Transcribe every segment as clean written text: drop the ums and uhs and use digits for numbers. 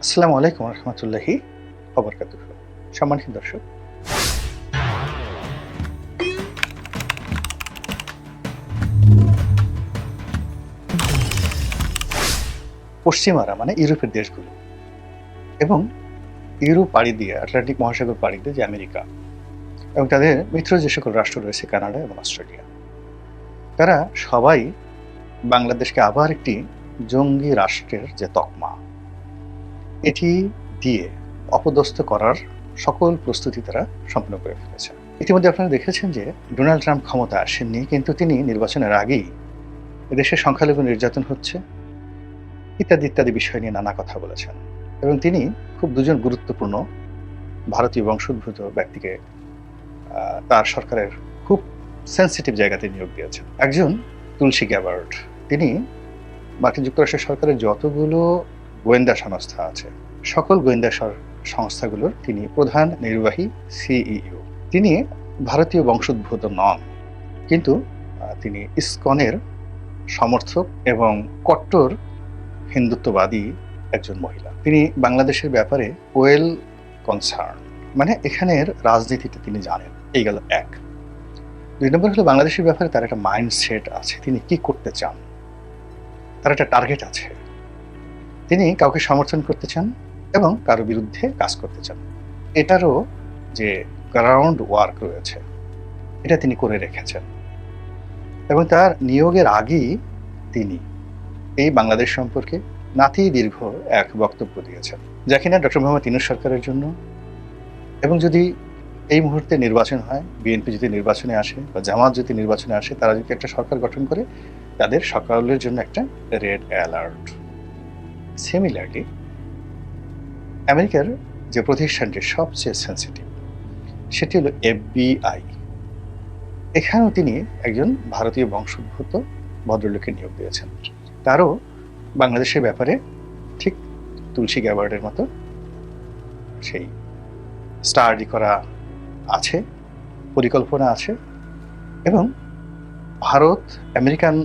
আসসালামু আলাইকুম রহমতুল্লাহি ওয়া সম্মানিত দর্শক, পশ্চিমারা মানে ইউরোপের দেশগুলো এবং ইউরোপ পাড়ি দিয়ে আটলান্টিক মহাসাগর পাড়ি দিয়ে যে আমেরিকা এবং তাদের মিত্র যে সকল রাষ্ট্র রয়েছে কানাডা এবং অস্ট্রেলিয়া, তারা সবাই বাংলাদেশকে আবার একটি জঙ্গি রাষ্ট্রের যে তকমা এটি দিয়ে অপদস্থ করার সকল প্রস্তুতি তারা সম্পন্ন করে ফেলেছে। ইতিমধ্যে আপনারা দেখেছেন যে ডোনাল্ড ট্রাম্প ক্ষমতা আসেননি, কিন্তু তিনি নির্বাচনের আগেই দেশের সংখ্যালঘু নির্যাতন হচ্ছে ইত্যাদি ইত্যাদি বিষয় নিয়ে নানা কথা বলেছেন এবং তিনি খুব দুজন গুরুত্বপূর্ণ ভারতীয় বংশোদ্ভূত ব্যক্তিকে তার সরকারের খুব সেন্সিটিভ জায়গাতে নিয়োগ দিয়েছেন। একজন তুলসী গ্যাবার্ড, তিনি মার্কিন যুক্তরাষ্ট্রের সরকারের যতগুলো গোয়েন্দা সংস্থা আছে সকল গোয়েন্দা সংস্থাগুলোর তিনি প্রধান নির্বাহী সিইও। তিনি ভারতীয় বংশোদ্ভূত নন, কিন্তু তিনি ইসকনের সমর্থক এবং কট্টর হিন্দুত্ববাদী একজন মহিলা। তিনি বাংলাদেশের ব্যাপারে ওয়েল কনসার্ন, মানে এখানের রাজনীতিতে তিনি জানেন। এই গেল এক। দুই নম্বর হলো বাংলাদেশের ব্যাপারে তার একটা মাইন্ডসেট আছে, তিনি কি করতে চান, তার একটা টার্গেট আছে। তিনি কাউকে সমর্থন করতে চান এবং কারো বিরুদ্ধে কাজ করতে চান। এটারও যে গ্রাউন্ড ওয়ার্ক রয়েছে এটা তিনি করে রেখেছেন এবং তার নিয়োগের আগেই তিনি এই বাংলাদেশ সম্পর্কে নাতি দীর্ঘ এক বক্তব্য দিয়েছেন, যা কিনা ডক্টর মোহাম্মদ ইউনূস সরকারের জন্য এবং যদি এই মুহূর্তে নির্বাচন হয়, বিএনপি যদি নির্বাচনে আসে বা জামাত যদি নির্বাচনে আসে, তারা যদি একটা সরকার গঠন করে, তাদের সকলের জন্য একটা রেড অ্যালার্ট। সিমিলারলি আমেরিকার যে প্রতিষ্ঠানটি সবচেয়ে সেন্সিটিভ সেটি হলো FBI। এখানেও তিনি একজন ভারতীয় বংশোদ্ভূত ভদ্রলোকে নিয়োগ দিয়েছেন। তারও বাংলাদেশের ব্যাপারে ঠিক তুলসী গ্যাবার্ডের মতো সেই স্টাডি করা আছে, পরিকল্পনা আছে এবং ভারত, আমেরিকান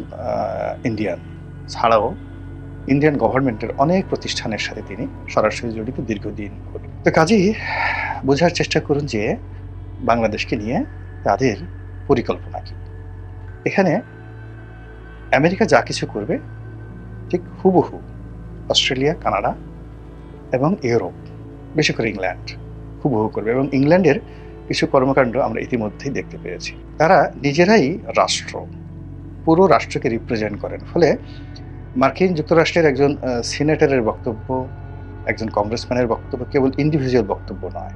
ইন্ডিয়ান ছাড়াও ইন্ডিয়ান গভর্নমেন্টের অনেক প্রতিষ্ঠানের সাথে তিনি সরাসরি জড়িত দীর্ঘদিন করে। তো কাজেই বোঝার চেষ্টা করুন যে বাংলাদেশকে নিয়ে তাদের পরিকল্পনা কি। এখানে আমেরিকা যা কিছু করবে ঠিক হুবহু অস্ট্রেলিয়া, কানাডা এবং ইউরোপ, বিশেষ করে ইংল্যান্ড হুবহু করবে এবং ইংল্যান্ডের কিছু কর্মকাণ্ড আমরা ইতিমধ্যেই দেখতে পেয়েছি। তারা নিজেরাই রাষ্ট্র, পুরো রাষ্ট্রকে রিপ্রেজেন্ট করেন। ফলে মার্কিন যুক্তরাষ্ট্রের একজন সিনেটরের বক্তব্য, একজন কংগ্রেসম্যানের বক্তব্য কেবল ইন্ডিভিজুয়াল বক্তব্য নয়,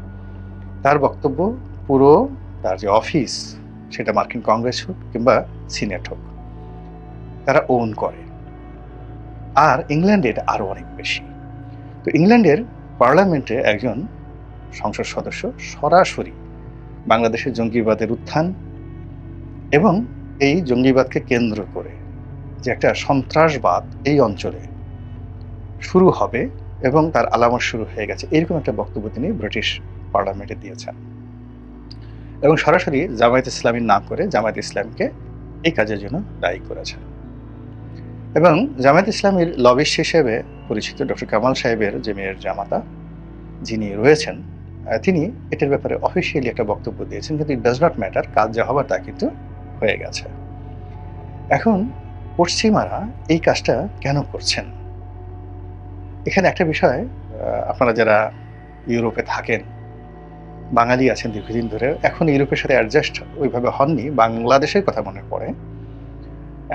তার বক্তব্য পুরো তার যে অফিস, সেটা মার্কিন কংগ্রেস হোক কিংবা সিনেট হোক, তারা ওন করে। আর ইংল্যান্ডে এটা আরও অনেক বেশি। তো ইংল্যান্ডের পার্লামেন্টে একজন সংসদ সদস্য সরাসরি বাংলাদেশের জঙ্গিবাদের উত্থান এবং এই জঙ্গিবাদকে কেন্দ্র করে যে একটা সন্ত্রাসবাদ এই অঞ্চলে শুরু হবে এবং তার আলামত শুরু হয়ে গেছে, এরকম একটা বক্তব্য তিনি ব্রিটিশ পার্লামেন্টে দিয়েছেন এবং সরাসরি জামায়াত ইসলামীর নাম করে জামায়াত ইসলামকে এই কাজের জন্য দায়ী করেছেন। এবং জামায়াত ইসলামীর লবিস্ট হিসেবে পরিচিত ডক্টর কামাল সাহেবের যে মেয়ের জামাতা যিনি রয়েছেন, তিনি এটার ব্যাপারে অফিসিয়ালি একটা বক্তব্য দিয়েছেন, কিন্তু ইট ডাজ নট ম্যাটার, কাজ যা হবার তা কিন্তু হয়ে গেছে। এখন পশ্চিমারা এই কাজটা কেন করছেন? এখানে একটা বিষয়, আপনারা যারা ইউরোপে থাকেন, বাঙালি আছেন দীর্ঘদিন ধরে, এখন ইউরোপের সাথে অ্যাডজাস্ট ওইভাবে হননি, বাংলাদেশের কথা মনে পড়ে।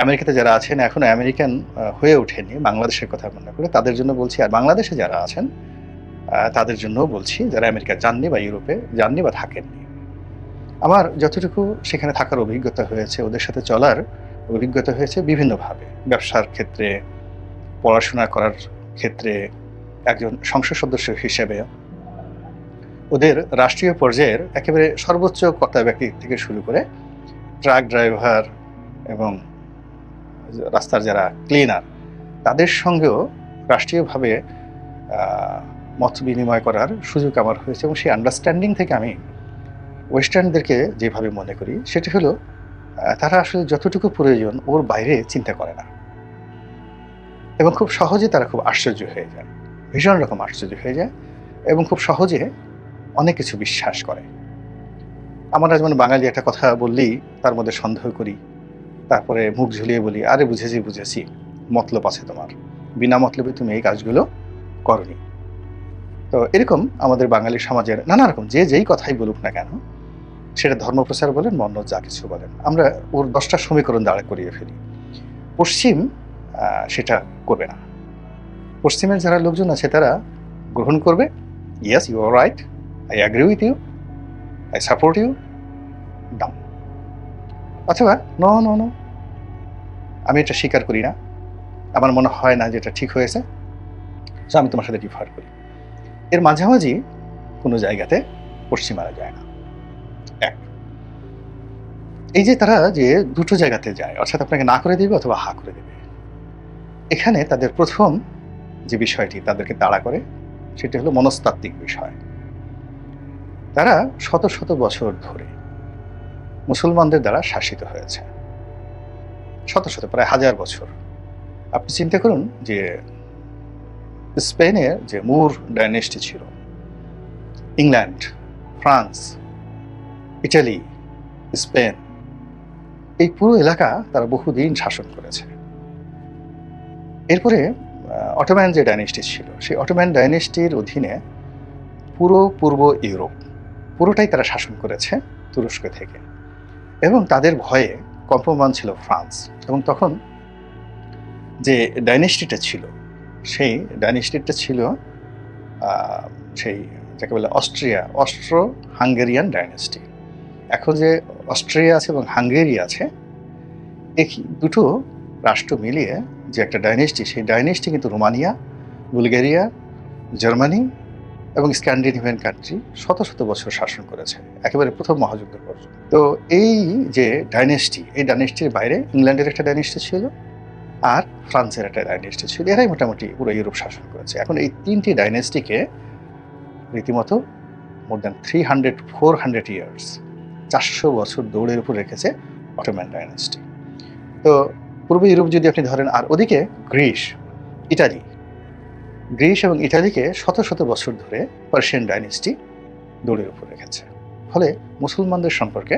আমেরিকাতে যারা আছেন এখনো আমেরিকান হয়ে ওঠেনি, বাংলাদেশের কথা মনে করে তাদের জন্য বলছি। আর বাংলাদেশে যারা আছেন তাদের জন্যও বলছি, যারা আমেরিকা যাননি বা ইউরোপে যাননি বা থাকেননি। আমার যতটুকু সেখানে থাকার অভিজ্ঞতা হয়েছে, ওদের সাথে চলার অভিজ্ঞতা হয়েছে বিভিন্নভাবে, ব্যবসার ক্ষেত্রে, পড়াশোনা করার ক্ষেত্রে, একজন সংসদ সদস্য হিসেবে ওদের রাষ্ট্রীয় পর্যায়ের একেবারে সর্বোচ্চ কর্তা ব্যক্তি থেকে শুরু করে ট্রাক ড্রাইভার এবং রাস্তার যারা ক্লিনার, তাদের সঙ্গেও রাষ্ট্রীয়ভাবে মত বিনিময় করার সুযোগ আমার হয়েছে এবং সেই আন্ডারস্ট্যান্ডিং থেকে আমি ওয়েস্টার্নদেরকে যেভাবে মনে করি সেটি হলো তারা আসলে যতটুকু প্রয়োজন ওর বাইরে চিন্তা করে না এবং খুব সহজে তারা খুব আশ্চর্য হয়ে যায়। ভীষণ রকম আশ্চর্য হয়ে যায় এবং খুব সহজে অনেক কিছু বিশ্বাস করে। আমরা যেমন বাঙালি একটা কথা বললেই তার মধ্যে সন্দেহ করি, তারপরে মুখ ঝুলিয়ে বলি, আরে বুঝেছি বুঝেছি, মতলব আছে তোমার, বিনা মতলবে তুমি এই কাজগুলো করনি। তো এরকম আমাদের বাঙালি সমাজের নানা রকম যে যেই কথাই বলুক না কেন, সেটা ধর্মপ্রচার বলেন, অন্য যা কিছু বলেন, আমরা ওর 10টা সমীকরণ দাঁড়া করিয়ে ফেলি। পশ্চিম সেটা করবে না। পশ্চিমের যারা লোকজন আছে তারা গ্রহণ করবে, yes you are right, I agree with you, I support you, done. অথবা নো নো নো, আমি এটা স্বীকার করি না, আমার মনে হয় না যে এটা ঠিক হয়েছে, সো আমি তোমার সাথে ডিফার করি। এর মাঝামাঝি কোনো জায়গাতে পশ্চিমারা যায় না। এক, এই যে তারা যে দুটো জায়গাতে যায়, অর্থাৎ আপনাকে না করে দেবে অথবা হা করে দেবে, এখানে তাদের প্রথম যে বিষয়টি তাদেরকে তাড়া করে সেটি হলো মনস্তাত্ত্বিক বিষয়। তারা শত শত বছর ধরে মুসলমানদের দ্বারা শাসিত হয়েছে, শত শত, প্রায় 1000 বছর। আপনি চিন্তা করুন যে স্পেনের যে মুর ডাইনেস্টি ছিল, ইংল্যান্ড, ফ্রান্স, ইটালি, স্পেন, এই পুরো এলাকা তারা বহুদিন শাসন করেছে। এরপরে অটোম্যান যে ডাইনেস্টি ছিল, সেই অটোম্যান ডাইনেস্টির অধীনে পুরো পূর্ব ইউরোপ পুরোটাই তারা শাসন করেছে তুরস্ক থেকে, এবং তাদের ভয়ে কম্পমান ছিল ফ্রান্স। এবং তখন যে ডাইনেস্টিটা ছিল, সেই ডাইনেস্টিটা ছিল সেই যাকে বলে অস্ট্রো হাঙ্গেরিয়ান ডাইনেস্টি। এখন যে অস্ট্রিয়া আছে এবং হাঙ্গেরি আছে, এই দুটো রাষ্ট্র মিলিয়ে যে একটা ডাইনেস্টি, সেই ডাইনেস্টি কিন্তু রোমানিয়া, বুলগেরিয়া, জার্মানি এবং স্ক্যান্ডিনেভিয়ান কান্ট্রি শত শত বছর শাসন করেছে, একেবারে প্রথম মহাযুদ্ধ পর্যন্ত। তো এই যে ডাইনেস্টি, এই ডাইনেস্টির বাইরে ইংল্যান্ডের একটা ডাইনেস্টি ছিল আর ফ্রান্সের একটা ডাইনেস্টি ছিল, এরাই মোটামুটি পুরো ইউরোপ শাসন করেছে। এখন এই তিনটি ডাইনেস্টিকে রীতিমতো মোর দ্যান 400 ইয়ার্স, 400 বছর দৌড়ের উপর রেখেছে অটোম্যান ডাইনেস্টি। তো পূর্ব ইউরোপ যদি আপনি ধরেন, আর ওদিকে গ্রিস, ইটালি, গ্রিস এবং ইটালিকে শত শত বছর ধরে পার্সিয়ান ডাইনেস্টি দৌড়ের উপর রেখেছে। ফলে মুসলমানদের সম্পর্কে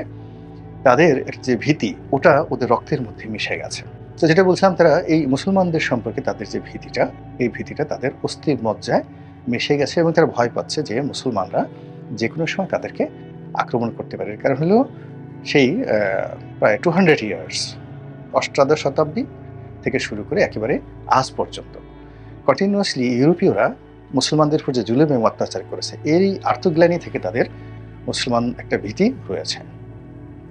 তাদের যে ভীতি, ওটা ওদের রক্তের মধ্যে মিশে গেছে। তো যেটা বলছিলাম, তারা এই মুসলমানদের সম্পর্কে তাদের যে ভীতিটা, এই ভীতিটা তাদের অস্থির মজ্জায় মিশে গেছে এবং তারা ভয় পাচ্ছে যে মুসলমানরা যে কোনো সময় তাদেরকে আক্রমণ করতে পারে। কারণ হলো সেই প্রায় 200 ইয়ার্স, অষ্টাদশ শতাব্দী থেকে শুরু করে একেবারে আজ পর্যন্ত কন্টিনিউয়াসলি ইউরোপীয়রা মুসলমানদের উপর যে জুলুম এবং অত্যাচার করেছে, এই আর্তগ্লানি থেকে তাদের মুসলমান একটা ভীতি রয়েছে।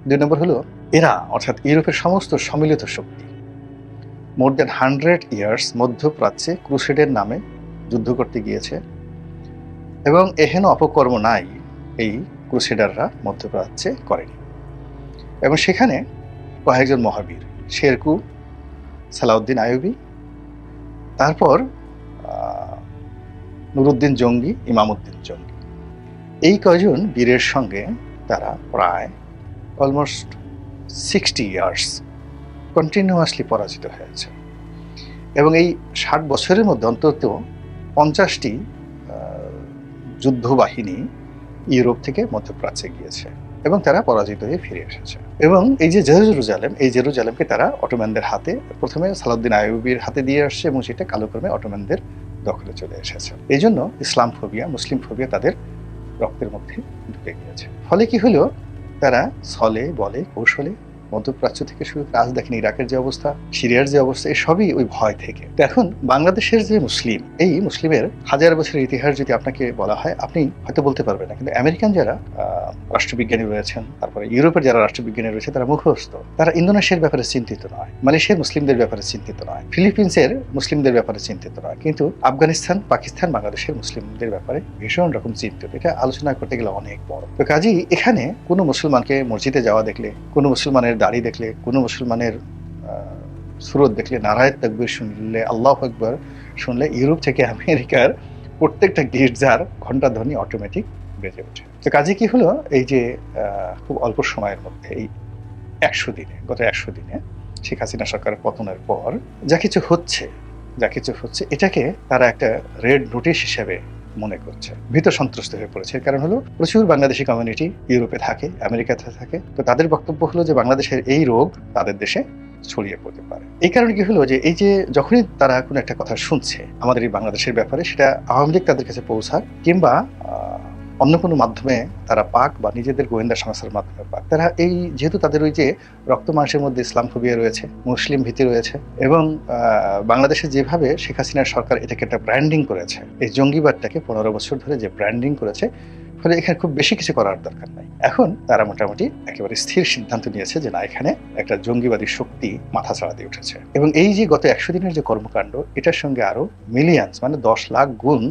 2 নম্বর হলো এরা, অর্থাৎ ইউরোপের সমস্ত সম্মিলিত শক্তি মোর দ্যান 100 ইয়ার্স মধ্যপ্রাচ্যে ক্রুসেডের নামে যুদ্ধ করতে গিয়েছে, এবং এহেন অপকর্ম নাই এই ক্রুসেডাররা মধ্যপ্রাচ্যে করেনি। এবং সেখানে কয়েকজন মহাবীর, শেরকু, সালাউদ্দিন আইয়ুবী, তারপর নুরুদ্দিন জঙ্গি, ইমামউদ্দিন জঙ্গি, এই কয়জন বীরের সঙ্গে তারা প্রায় অলমোস্ট 60 ইয়ার্স কন্টিনিউয়াসলি পরাজিত হয়েছে। এবং এই 60 বছরের মধ্যে অন্তত 50টি যুদ্ধবাহিনী ইউরোপ থেকে মধ্যপ্রাচ্যে গিয়েছে এবং তারা পরাজিত হয়ে ফিরে এসেছে। এবং এই যে জেরুজালেম, এই জেরুজালেমকে তারা অটোম্যানদের হাতে, প্রথমে সালাউদ্দিন আইয়ুবীর হাতে দিয়ে আসছে এবং সেটা কালক্রমে অটোম্যানদের দখলে চলে এসেছে। এই জন্য ইসলাম ফোবিয়া, মুসলিম ফোবিয়া তাদের রক্তের মধ্যে ঢুকে গিয়েছে। ফলে কি হলো, তারা ছলে বলে কৌশলে মধ্যপ্রাচ্য থেকে শুরু করে আজ দেখেন ইরাকের যে অবস্থা, সিরিয়ার যে অবস্থা, এই সবই ওই ভয় থেকে। তো এখন বাংলাদেশের যে মুসলিম, এই মুসলিমের 1000 বছরের ইতিহাস যদি আপনাকে বলা হয়, আপনি হয়তো বলতে পারবেন না, কিন্তু আমেরিকান যারা রাষ্ট্রবিজ্ঞানী রয়েছেন, তারপরে ইউরোপের যারা রাষ্ট্রবিজ্ঞানী রয়েছে, তারা মুখস্থ, তারা ইন্দোনেশিয়ার ব্যাপারে চিন্তিত নয়, মালয়েশিয়ার মুসলিমদের ব্যাপারে চিন্তিত নয়, ফিলিপিন্সের মুসলিমদের ব্যাপারে চিন্তিত নয়, কিন্তু আফগানিস্তান, পাকিস্তান, বাংলাদেশের মুসলিমদের ব্যাপারে ভীষণ রকম চিন্তিত। এটা আলোচনা করতে গেলে অনেক বড়। তো কাজেই এখানে কোনো মুসলমানকে মসজিদে যাওয়া দেখলে, কোনো মুসলমানের দাড়ি দেখলে, কোনো মুসলমানের সুরত দেখলে, নারায়ে তাকবীর শুনলে, আল্লাহু আকবার শুনলে, ইউরোপ থেকে আমেরিকার প্রত্যেকটা গির্জার ঘণ্টাধ্বনি অটোমেটিক বেজে ওঠে। তো কাজে কি হলো, এই যে খুব অল্প সময়ের মধ্যে, এই 100 দিনে, গত 100 দিনে শেখ হাসিনা সরকারের পতনের পর যা কিছু হচ্ছে, যা কিছু হচ্ছে এটাকে তারা একটা রেড নোটিশ হিসেবে মনে করছে, ভীত সন্ত্রস্ত হয়ে পড়েছে। কারণ হলো প্রচুর বাংলাদেশি কমিউনিটি ইউরোপে থাকে, আমেরিকাতে থাকে। তো তাদের বক্তব্য হলো যে বাংলাদেশের এই রোগ তাদের দেশে ছড়িয়ে পড়তে পারে। এই কারণে কি হলো যে এই যে যখনই তারা কোনো একটা কথা শুনছে আমাদের এই বাংলাদেশের ব্যাপারে, সেটা আওয়ামী লীগ তাদের কাছে পৌঁছাক কিংবা অন্য কোনো মাধ্যমে তারা পাক বা নিজেদের গোয়েন্দা সংস্থার মাধ্যমে পাক, তারা এই যেহেতু তাদের ওই যে রক্ত মাংসের মধ্যে ইসলাম ফোবিয়া রয়েছে, মুসলিম ভীতি রয়েছে, এবং বাংলাদেশে যেভাবে শেখ হাসিনার সরকার এটাকে একটা ব্র্যান্ডিং করেছে, এই জঙ্গিবাদটাকে 15 বছর ধরে যে ব্র্যান্ডিং করেছে, ফলে এখানে খুব বেশি কিছু করার দরকার নাই। এখন তারা মোটামুটি একেবারে স্থির সিদ্ধান্ত নিয়েছে যে না, এখানে একটা জঙ্গিবাদী শক্তি মাথাচাড়া দিয়ে উঠেছে। এবং এই যে গত 100 দিনের যে কর্মকাণ্ড, এটার সঙ্গে আরো মিলিয়ন্স মানে 10 লাখ গুণ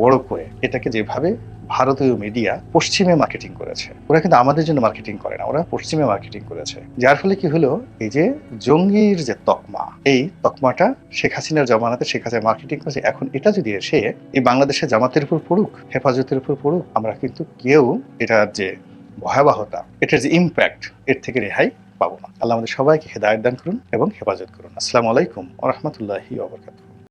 বড় করে এটাকে যেভাবে ভারতীয় মিডিয়া পশ্চিমে মার্কেটিং করেছে, ওরা কিন্তু আমাদের জন্য মার্কেটিং করে না, ওরা পশ্চিমে মার্কেটিং করেছে। যার ফলে কি হলো, এই যে জঙ্গির যে তকমা, এই তকমাটা শেখ হাসিনার জমানাতে শেখ হাসিনা মার্কেটিং করেছে, এখন এটা যদি এসে এই বাংলাদেশের জামাতের উপর পড়ুক, হেফাজতের উপর পড়ুক, আমরা কিন্তু কেউ এটার যে ভয়াবহতা, এটার যে ইম্প্যাক্ট, এর থেকে রেহাই পাবো না। আল্লাহ আমাদের সবাইকে হেদায়েত দান করুন এবং হেফাজত করুন। আসসালামু আলাইকুম ওয়া রাহমাতুল্লাহি ওয়া বারাকাতুহু।